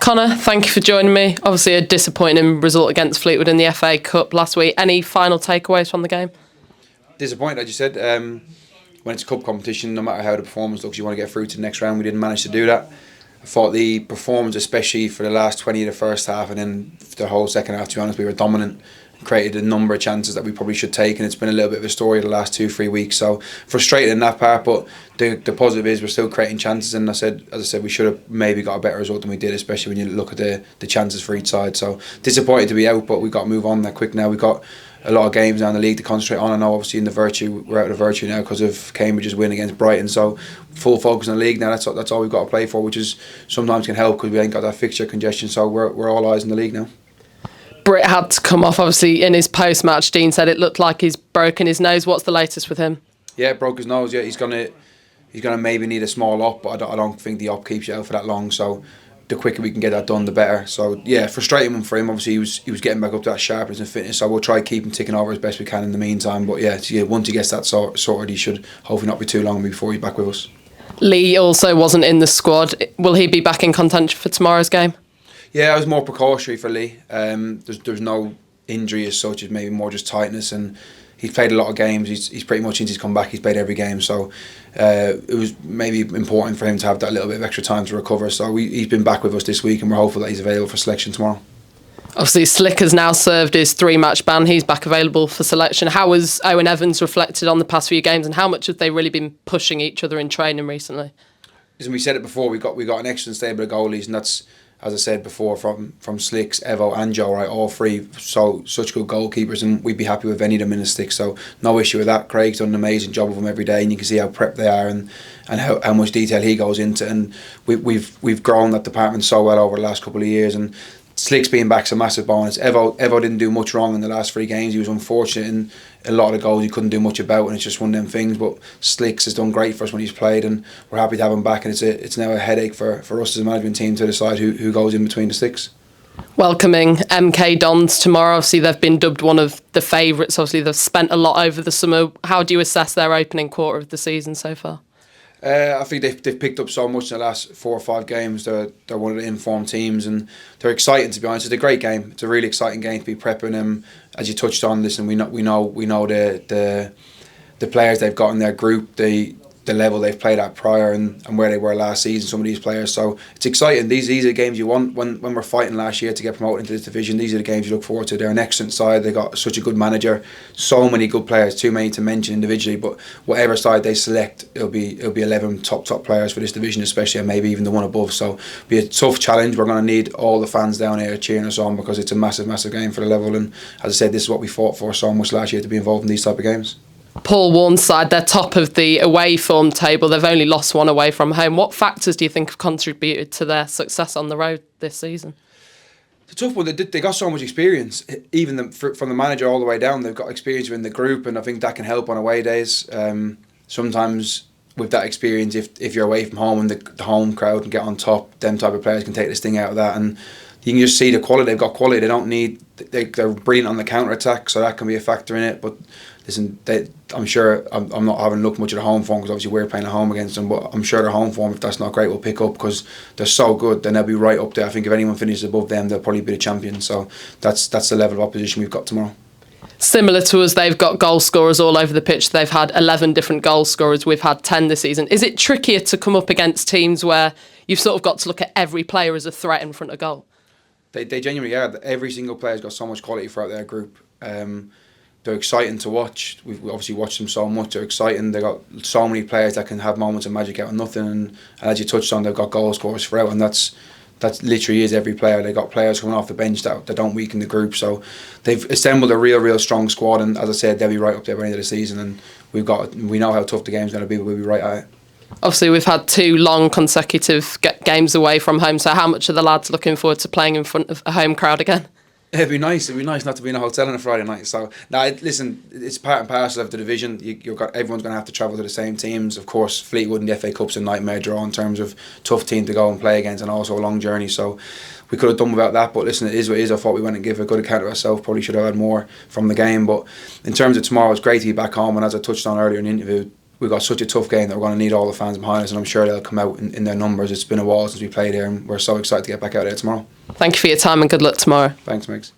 Connor, thank you for joining me. Obviously a disappointing result against Fleetwood in the FA Cup last week. Any final takeaways from the game? Disappointed, as you said. When it's a cup competition, no matter how the performance looks, you want to get through to the next round. We didn't manage to do that. I thought the performance, especially for the last 20 of the first half and then the whole second half, to be honest, we were dominant. Created a number of chances that we probably should take, and it's been a little bit of a story the last 2-3 weeks. So frustrated in that part, but the positive is we're still creating chances. And as I said, we should have maybe got a better result than we did, especially when you look at the chances for each side. So disappointed to be out, but we've got to move on that quick now. We've got a lot of games now in the league to concentrate on. I know obviously in the Virtue, we're out of the Virtue now because of Cambridge's win against Brighton. So full focus on the league now. That's all we've got to play for, which is sometimes can help because we ain't got that fixture congestion. So we're all eyes on the league now. Britt had to come off, obviously, in his post-match. Dean said it looked like he's broken his nose. What's the latest with him? Yeah, broke his nose. Yeah, he's gonna maybe need a small op, but I don't think the op keeps you out for that long. So the quicker we can get that done, the better. So yeah, frustrating one for him. Obviously, he was getting back up to that sharpness and fitness. So we'll try to keep him ticking over as best we can in the meantime. But yeah, once he gets that sorted, he should hopefully not be too long before he's back with us. Lee also wasn't in the squad. Will he be back in contention for tomorrow's game? Yeah, it was more precautionary for Lee. There's no injury as such, it's maybe more just tightness, and he's played a lot of games. He's pretty much since he's come back, he's played every game. So it was maybe important for him to have that little bit of extra time to recover. So he's been back with us this week, and we're hopeful that he's available for selection tomorrow. Obviously, Slick has now served his 3-match ban. He's back available for selection. How has Owen Evans reflected on the past few games, and how much have they really been pushing each other in training recently? As we said it before, we got an excellent stable of goalies, and that's, as I said before, from Slicks, Evo and Joe, right, all three, such good goalkeepers, and we'd be happy with any of them in the stick, so no issue with that. Craig's done an amazing job of them every day, and you can see how prepped they are and how much detail he goes into, and we've grown that department so well over the last couple of years, and Slick's being back's a massive bonus. Evo didn't do much wrong in the last 3 games. He was unfortunate in a lot of the goals he couldn't do much about, and it's just one of them things. But Slicks has done great for us when he's played, and we're happy to have him back. And it's now a headache for us as a management team to decide who goes in between the sticks. Welcoming MK Dons tomorrow. Obviously, they've been dubbed one of the favourites. Obviously, they've spent a lot over the summer. How do you assess their opening quarter of the season so far? I think they've picked up so much in the last 4 or 5 games. They're one of the informed teams, and they're exciting, to be honest. It's a great game. It's a really exciting game to be prepping them. As you touched on, listen, we know the players they've got in their group, the level they've played at prior, and where they were last season, some of these players. So it's exciting. These are the games you want when we're fighting last year to get promoted into this division. These are the games you look forward to. They're an excellent side. They got such a good manager, so many good players, too many to mention individually, but whatever side they select, it'll be 11 top players for this division, especially, and maybe even the one above. So it'll be a tough challenge. We're going to need all the fans down here cheering us on, because it's a massive game for the level, and as I said, this is what we fought for so much last year, to be involved in these type of games. Paul Warne's side, they're top of the away form table. They've only lost 1 away from home. What factors do you think have contributed to their success on the road this season? It's a tough one. They got so much experience, even from the manager all the way down. They've got experience within the group, and I think that can help on away days. Sometimes with that experience, if you're away from home and the home crowd can get on top, them type of players can take this thing out of that, and you can just see the quality. They've got quality. They don't need. They're brilliant on the counter attack, so that can be a factor in it. But listen, I'm sure I'm not having looked much at the home form, because obviously we're playing at home against them. But I'm sure their home form, if that's not great, will pick up, because they're so good. Then they'll be right up there. I think if anyone finishes above them, they'll probably be the champion. So that's the level of opposition we've got tomorrow. Similar to us, they've got goal scorers all over the pitch. They've had 11 different goal scorers. We've had 10 this season. Is it trickier to come up against teams where you've sort of got to look at every player as a threat in front of goal? They genuinely are. Every single player's got so much quality throughout their group. They're exciting to watch. We've obviously watched them so much. They're exciting. They've got so many players that can have moments of magic out of nothing. And as you touched on, they've got goal scorers throughout, and that's literally is every player. They've got players coming off the bench that don't weaken the group. So they've assembled a real strong squad. And as I said, they'll be right up there by the end of the season. And we know how tough the game's going to be, but we'll be right at it. Obviously, we've had 2 long consecutive games away from home, so how much are the lads looking forward to playing in front of a home crowd again? It'd be nice not to be in a hotel on a Friday night. So, listen, it's part and parcel of the division. Everyone's going to have to travel to the same teams. Of course, Fleetwood and the FA Cup's a nightmare draw in terms of tough team to go and play against, and also a long journey. So we could have done without that, but listen, it is what it is. I thought we went and gave a good account of ourselves. Probably should have had more from the game. But in terms of tomorrow, it's great to be back home, and as I touched on earlier in the interview, we've got such a tough game that we're going to need all the fans behind us, and I'm sure they'll come out in their numbers. It's been a while since we played here, and we're so excited to get back out there tomorrow. Thank you for your time and good luck tomorrow. Thanks, Migs.